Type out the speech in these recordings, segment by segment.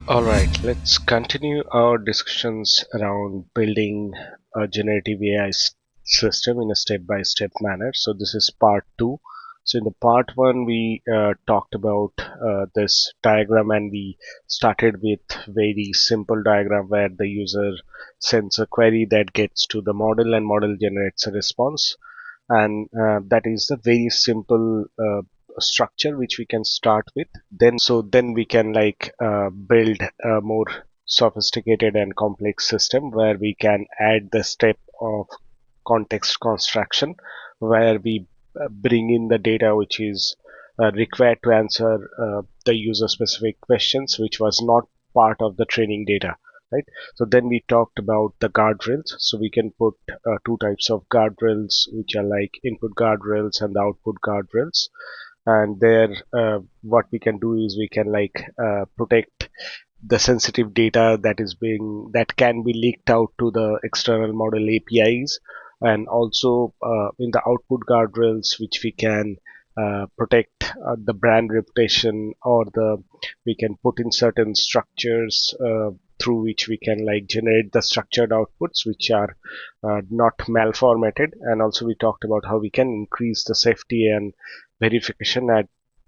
All right, let's continue our discussions around building a generative AI system in a step-by-step manner. So this is part two. So in the part one, we talked about this diagram, and we started with very simple diagram where the user sends a query that gets to the model, and model generates a response. And that is a very simple structure which we can start with. Then we can build a more sophisticated and complex system where we can add the step of context construction, where we bring in the data which is required to answer the user specific questions which was not part of the training data, right? So then we talked about the guardrails. So we can put two types of guardrails, which are like input guardrails and the output guardrails. And there what we can do is we can protect the sensitive data that can be leaked out to the external model APIs, and also in the output guardrails which we can protect the brand reputation, or the we can put in certain structures through which we can generate the structured outputs which are not malformated. And also we talked about how we can increase the safety and verification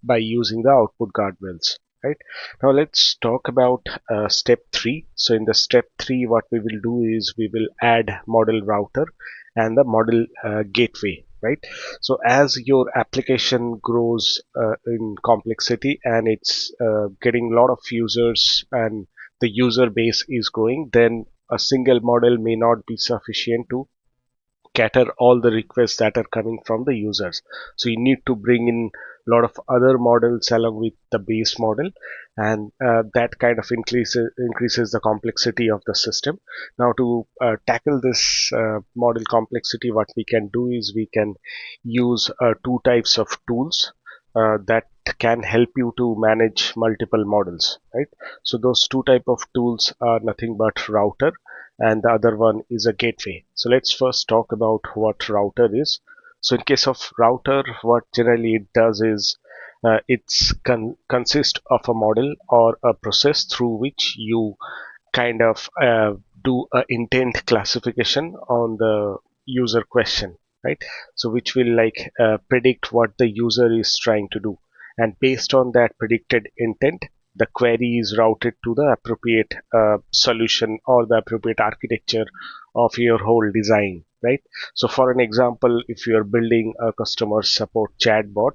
by using the output guardrails, right? Now let's talk about step 3. So in the step 3, what we will do is we will add model router and the model gateway, right? So as your application grows in complexity, and it's getting a lot of users, and the user base is growing, then a single model may not be sufficient to cater all the requests that are coming from the users. So you need to bring in a lot of other models along with the base model, and that kind of increases the complexity of the system. Now to tackle this model complexity, what we can do is we can use two types of tools that can help you to manage multiple models, right? So those two type of tools are nothing but router, and the other one is a gateway. So let's first talk about what router is. So in case of router, what generally it does is it's consist of a model or a process through which you kind of do a intent classification on the user question, right? So which will predict what the user is trying to do, and based on that predicted intent, the query is routed to the appropriate solution or the appropriate architecture of your whole design, right? So for an example, if you are building a customer support chatbot,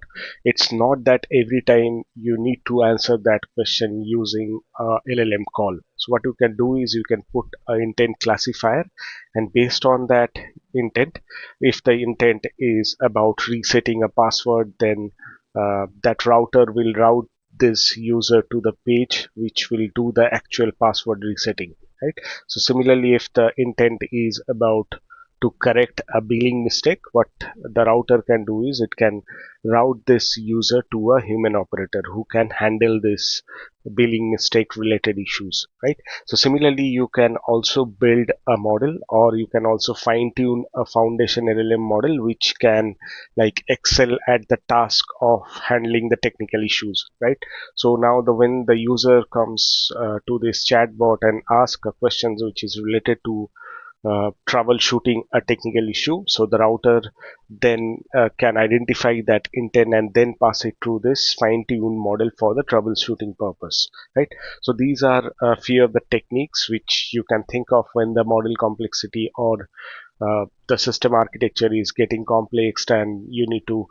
it's not that every time you need to answer that question using a LLM call. So what you can do is you can put an intent classifier, and based on that intent, if the intent is about resetting a password, then that router will route this user to the page which will do the actual password resetting, right? So similarly, if the intent is about to correct a billing mistake, what the router can do is it can route this user to a human operator who can handle this billing mistake related issues, right? So similarly, you can also build a model, or you can also fine tune a foundation LLM model which can excel at the task of handling the technical issues, right? So now when the user comes to this chatbot and ask a questions which is related to troubleshooting a technical issue, so the router then can identify that intent and then pass it through this fine-tuned model for the troubleshooting purpose, right? So these are a few of the techniques which you can think of when the model complexity or the system architecture is getting complex and you need to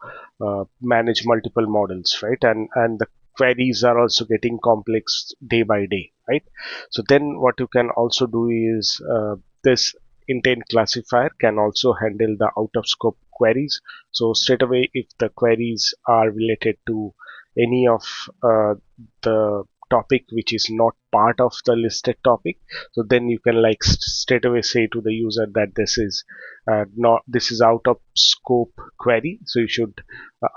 manage multiple models, right? And the queries are also getting complex day by day, right? So then what you can also do is this intent classifier can also handle the out of scope queries. So straight away, if the queries are related to any of the topic which is not part of the listed topic, so then you can straight away say to the user that this is out of scope query, so you should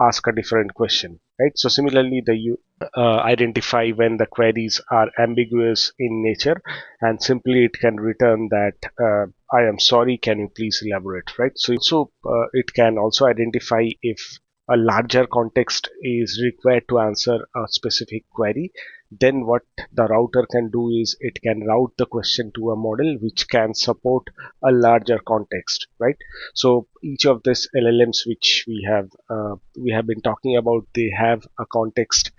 ask a different question, right? So similarly, the you identify when the queries are ambiguous in nature, and simply it can return that I am sorry, can you please elaborate, right? So it can also identify if a larger context is required to answer a specific query, then what the router can do is it can route the question to a model which can support a larger context, right? So each of these LLMs which we have been talking about, they have a context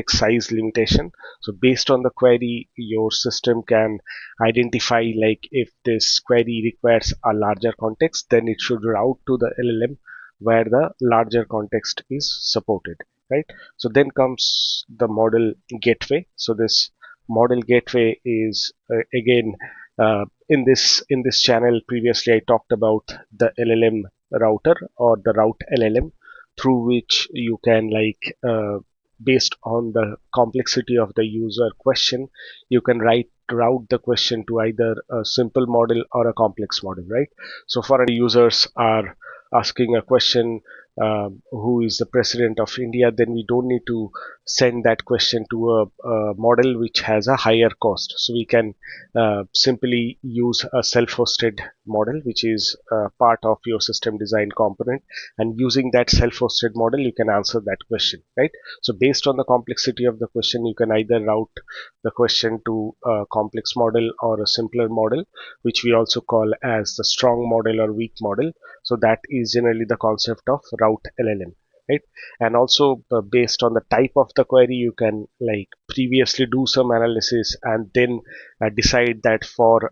size limitation. So based on the query, your system can identify, like, if this query requires a larger context, then it should route to the LLM where the larger context is supported, right? So then comes the model gateway. So this model gateway is again, in this channel previously I talked about the LLM router or the route LLM, through which you can, like, based on the complexity of the user question, you can route the question to either a simple model or a complex model, right? So for users are asking a question, who is the president of India, then we don't need to send that question to a model which has a higher cost. So we can simply use a self-hosted model, which is part of your system design component. And using that self-hosted model, you can answer that question, right? So based on the complexity of the question, you can either route the question to a complex model or a simpler model, which we also call as the strong model or weak model. So that is generally the concept of route LLM, right? And also, based on the type of the query, you can, like, previously do some analysis and then decide that for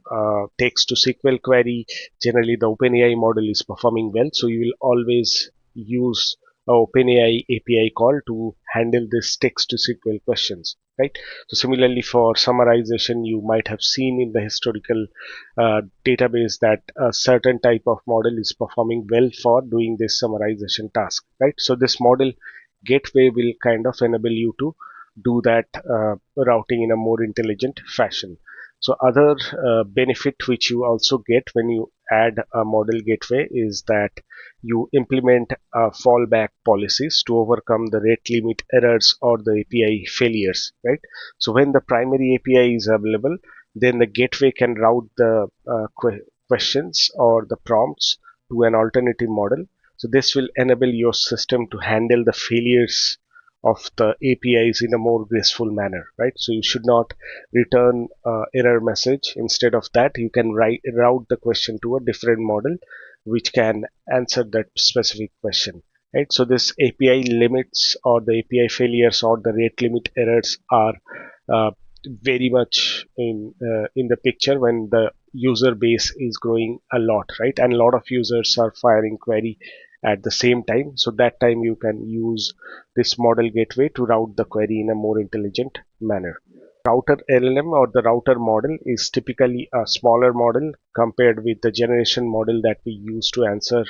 text to SQL query, generally the OpenAI model is performing well, so you will always use a OpenAI API call to handle this text to SQL questions, right? So similarly, for summarization, you might have seen in the historical database that a certain type of model is performing well for doing this summarization task, right? So this model gateway will kind of enable you to do that routing in a more intelligent fashion. So other benefit which you also get when you add a model gateway is that you implement fallback policies to overcome the rate limit errors or the API failures, right? So when the primary API is available, then the gateway can route the questions or the prompts to an alternative model. So this will enable your system to handle the failures of the APIs in a more graceful manner, right? So you should not return error message. Instead of that, you can route the question to a different model which can answer that specific question, right? So this API limits or the API failures or the rate limit errors are uh, very much in the picture when the user base is growing a lot, right? And a lot of users are firing query at the same time. So that time you can use this model gateway to route the query in a more intelligent manner. Router LLM or the router model is typically a smaller model compared with the generation model that we use to answer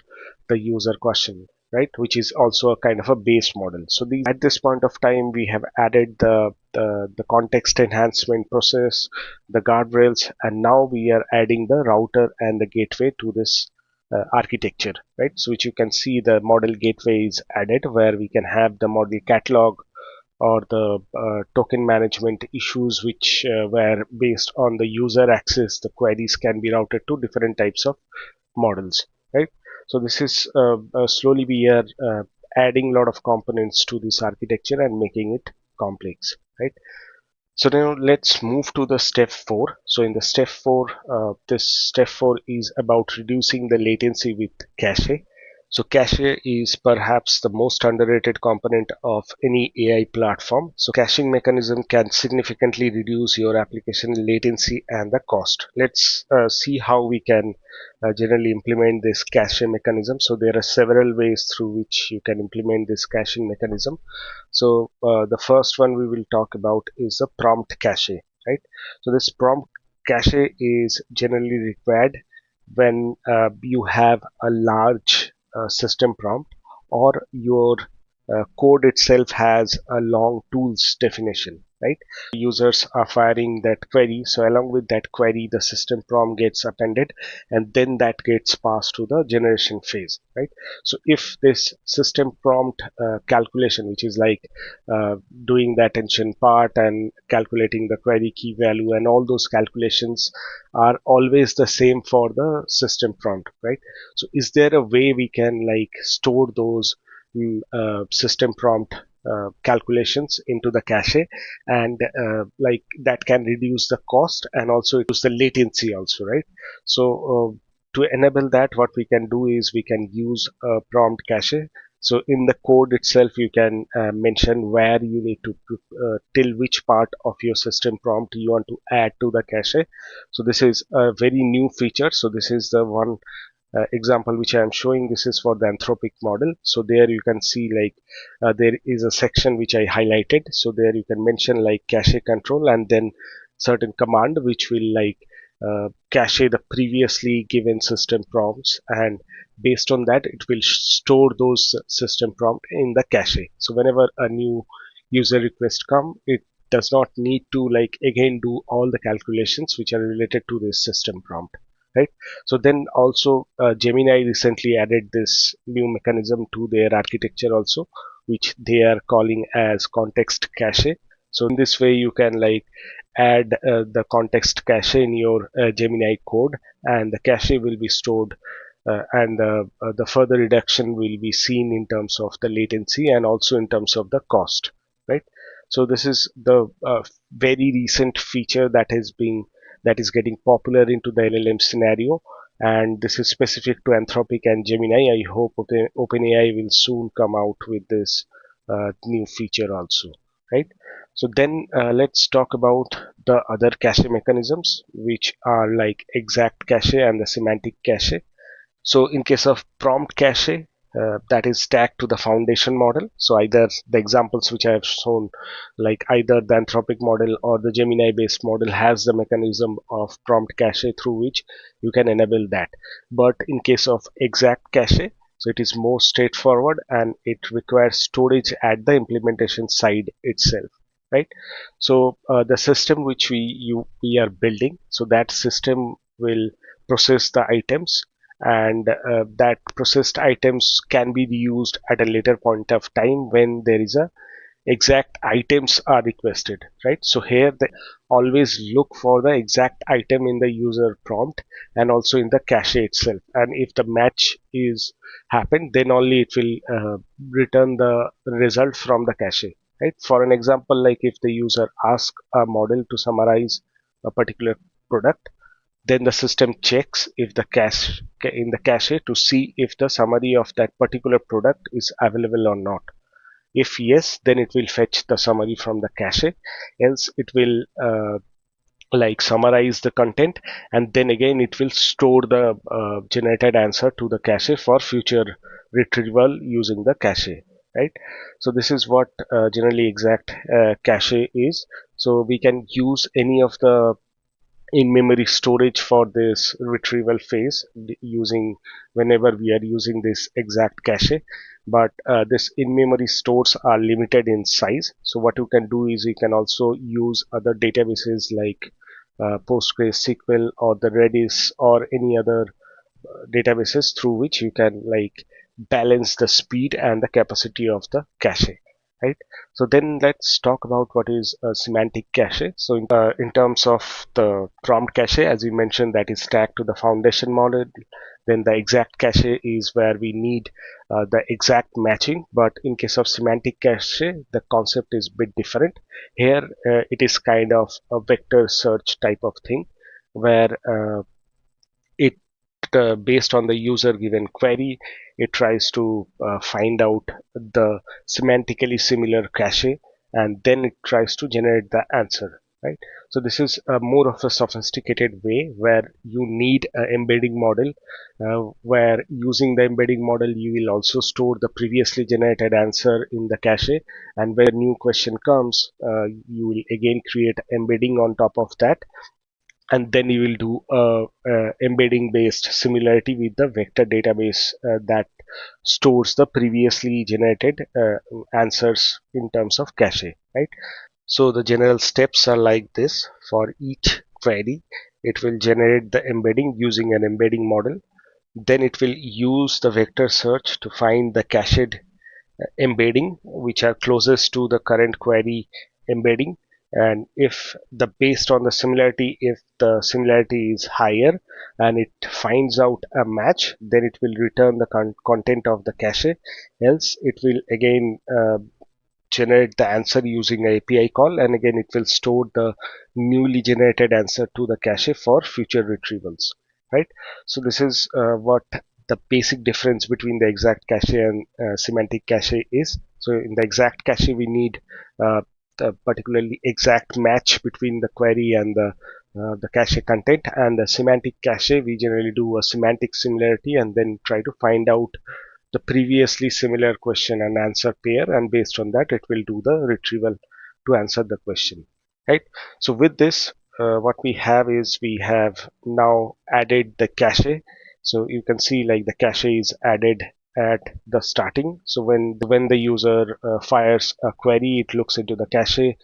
the user question, right? Which is also a kind of a base model. So at this point of time, we have added the context enhancement process, the guardrails, and now we are adding the router and the gateway to this architecture, right? So which you can see the model gateway is added where we can have the model catalog or the token management issues which were based on the user access, the queries can be routed to different types of models, right? So this is slowly we are adding a lot of components to this architecture and making it complex, right? So now let's move to the step 4. So in the step 4, this step 4 is about reducing the latency with cache. So cache is perhaps the most underrated component of any AI platform. So caching mechanism can significantly reduce your application latency and the cost. Let's see how we can generally implement this cache mechanism. So there are several ways through which you can implement this caching mechanism. So the first one we will talk about is the prompt cache, right? So this prompt cache is generally required when you have a large system prompt or your code itself has a long tools definition, right? Users are firing that query. So along with that query, the system prompt gets appended and then that gets passed to the generation phase, right? So if this system prompt calculation, which is like doing the attention part and calculating the query key value and all those calculations are always the same for the system prompt, right? So is there a way we can, like, store those system prompt calculations into the cache, and like that can reduce the cost and also reduce the latency also, right? So to enable that, what we can do is we can use a prompt cache. So in the code itself, you can mention where you need to till which part of your system prompt you want to add to the cache. So this is a very new feature. So this is the one example which I am showing. This is for the Anthropic model. So there you can see like there is a section which I highlighted. So there you can mention like cache control and then certain command which will like cache the previously given system prompts, and based on that it will store those system prompt in the cache. So whenever a new user request come, it does not need to like again do all the calculations which are related to this system prompt, right? So then also Gemini recently added this new mechanism to their architecture also, which they are calling as context cache. So in this way you can like add the context cache in your Gemini code, and the cache will be stored, and the further reduction will be seen in terms of the latency and also in terms of the cost, right? So this is the very recent feature that is getting popular into the LLM scenario, and this is specific to Anthropic and Gemini. I hope OpenAI will soon come out with this new feature also, right? So then let's talk about the other cache mechanisms, which are like exact cache and the semantic cache. So in case of prompt cache, that is stacked to the foundation model. So either the examples which I have shown, like either the Anthropic model or the Gemini based model has the mechanism of prompt cache through which you can enable that. But in case of exact cache, so it is more straightforward and it requires storage at the implementation side itself, right? So the system which we are building, so that system will process the items, and that processed items can be reused at a later point of time when there is a exact items are requested, right? So here they always look for the exact item in the user prompt and also in the cache itself, and if the match is happened, then only it will return the result from the cache, right? For an example, like if the user asks a model to summarize a particular product, then the system checks if the cache in the cache to see if the summary of that particular product is available or not. If yes, then it will fetch the summary from the cache. Else, it will like summarize the content, and then again it will store the generated answer to the cache for future retrieval using the cache, right? So this is what generally exact cache is. So we can use any of the in-memory storage for this retrieval phase using whenever we are using this exact cache, but this in-memory stores are limited in size. So what you can do is you can also use other databases like PostgreSQL or the Redis or any other databases through which you can like balance the speed and the capacity of the cache, right? So then let's talk about what is a semantic cache. So in terms of the prompt cache, as we mentioned, that is stacked to the foundation model. Then the exact cache is where we need the exact matching, but in case of semantic cache, the concept is a bit different. Here it is kind of a vector search type of thing, where it based on the user given query, it tries to find out the semantically similar cache, and then it tries to generate the answer, right? So this is more of a sophisticated way where you need an embedding model, where using the embedding model you will also store the previously generated answer in the cache, and when a new question comes, you will again create embedding on top of that, and then you will do a embedding based similarity with the vector database that stores the previously generated answers in terms of cache, right? So the general steps are like this. For each query, it will generate the embedding using an embedding model. Then it will use the vector search to find the cached embedding which are closest to the current query embedding, and if the based on the similarity, if the similarity is higher and it finds out a match, then it will return the content of the cache. Else it will again generate the answer using a API call, and again it will store the newly generated answer to the cache for future retrievals, right? So this is what the basic difference between the exact cache and semantic cache is. So in the exact cache, we need the particularly exact match between the query and the cache content, and the semantic cache, we generally do a semantic similarity and then try to find out the previously similar question and answer pair, and based on that it will do the retrieval to answer the question, right? So with this, what we have is we have now added the cache. So you can see like the cache is added at the starting. So when the user fires a query, it looks into the cache.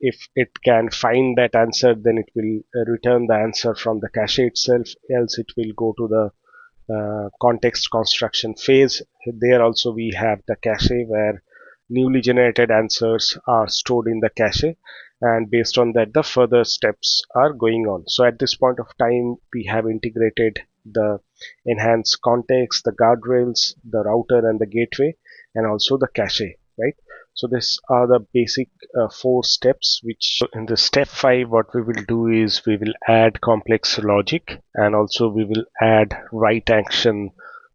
If it can find that answer, then it will return the answer from the cache itself, else it will go to the context construction phase. There also we have the cache where newly generated answers are stored in the cache, and based on that the further steps are going on. So at this point of time we have integrated the enhanced context, the guardrails, the router and the gateway, and also the cache, right? So these are the basic four steps. Which in the step 5, what we will do is we will add complex logic, and also we will add write action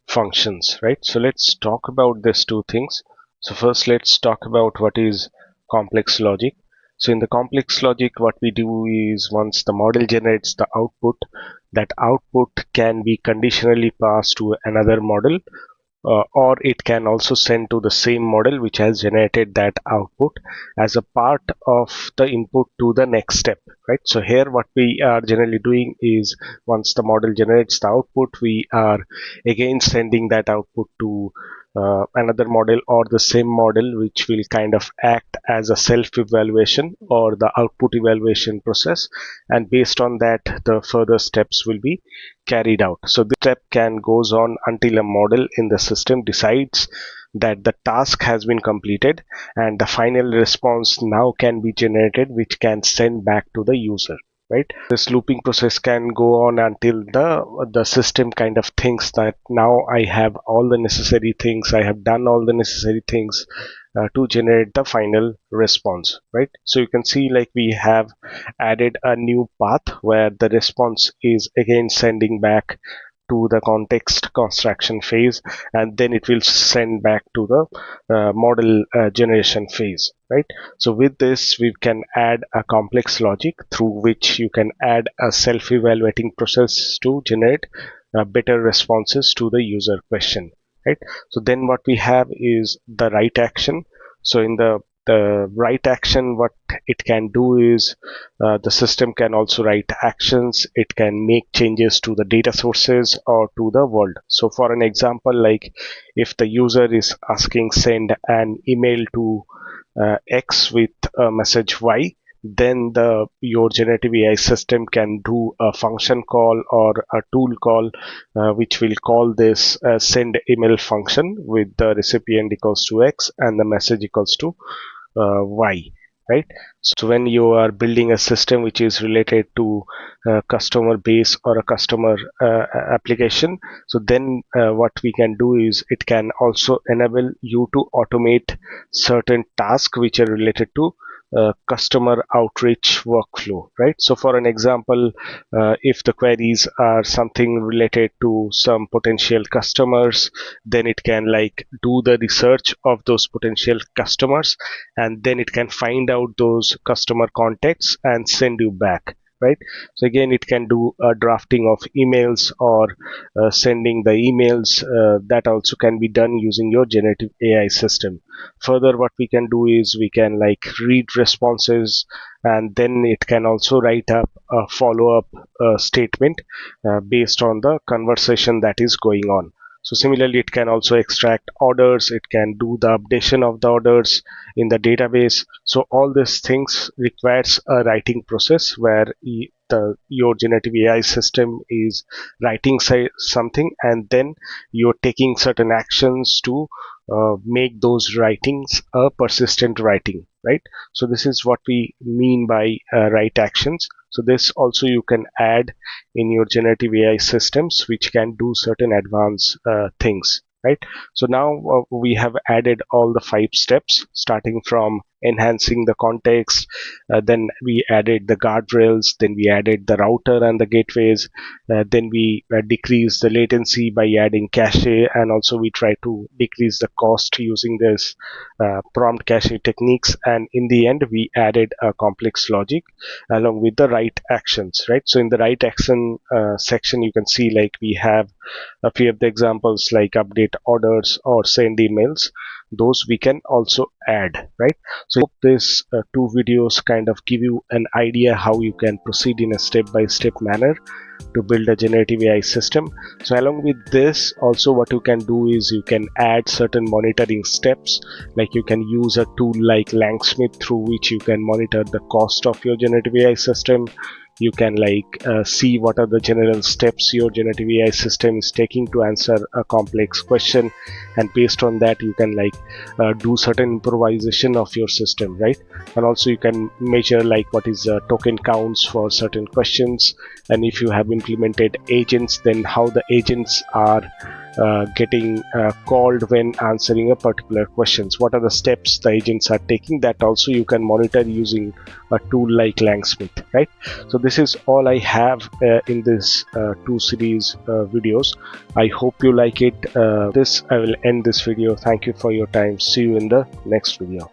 functions, right? So let's talk about these two things. So first let's talk about what is complex logic. So in the complex logic, what we do is once the model generates the output, that output can be conditionally passed to another model, or it can also send to the same model which has generated that output as a part of the input to the next step, right? So here what we are generally doing is once the model generates the output, we are again sending that output to another model or the same model, which will kind of act as a self-evaluation or the output evaluation process, and based on that the further steps will be carried out. So this step can goes on until a model in the system decides that the task has been completed, and the final response now can be generated, which can send back to the user, right? This looping process can go on until the system kind of thinks that now I have all the necessary things, I have done all the necessary things to generate the final response, right? So you can see like we have added a new path where the response is again sending back to the context construction phase, and then it will send back to the model generation phase, right? So with this we can add a complex logic through which you can add a self-evaluating process to generate better responses to the user question, right? So then what we have is the write action. So in the write action, what it can do is the system can also write actions. It can make changes to the data sources or to the world. So for an example, like if the user is asking send an email to X with a message Y, then your generative AI system can do a function call or a tool call, which will call this send email function with the recipient equals to X and the message equals to Y, right? So when you are building a system which is related to customer base or a customer application, so then what we can do is it can also enable you to automate certain tasks which are related to customer outreach workflow, right? So for an example, if the queries are something related to some potential customers, then it can like do the research of those potential customers, and then it can find out those customer contacts and send you back, right? So again it can do a drafting of emails or sending the emails. That also can be done using your generative AI system. Further, what we can do is we can like read responses, and then it can also write up a follow-up statement based on the conversation that is going on. So similarly, it can also extract orders, it can do the updation of the orders in the database. So all these things requires a writing process where your generative AI system is writing something, and then you're taking certain actions to make those writings a persistent writing, right? So this is what we mean by write actions. So this also you can add in your generative AI systems, which can do certain advanced things. right? So now we have added all the 5 steps, starting from enhancing the context, then we added the guardrails, then we added the router and the gateways, then we decrease the latency by adding cache, and also we try to decrease the cost using this prompt cache techniques, and in the end we added a complex logic along with the right actions, right? So in the right action section, you can see like we have a few of the examples like update orders or send emails. Those we can also add, right? So I hope this 2 videos kind of give you an idea how you can proceed in a step-by-step manner to build a generative AI system. So along with this, also what you can do is you can add certain monitoring steps, like you can use a tool like Langsmith through which you can monitor the cost of your generative AI system. You can see what are the general steps your generative AI system is taking to answer a complex question, and based on that you can do certain improvisation of your system, right? And also you can measure like what is token counts for certain questions, and if you have implemented agents, then how the agents are getting called when answering a particular questions, what are the steps the agents are taking. That also you can monitor using a tool like Langsmith, right? So this is all I have in this 2 series videos. I hope you like it. This I will end this video. Thank you for your time. See you in the next video.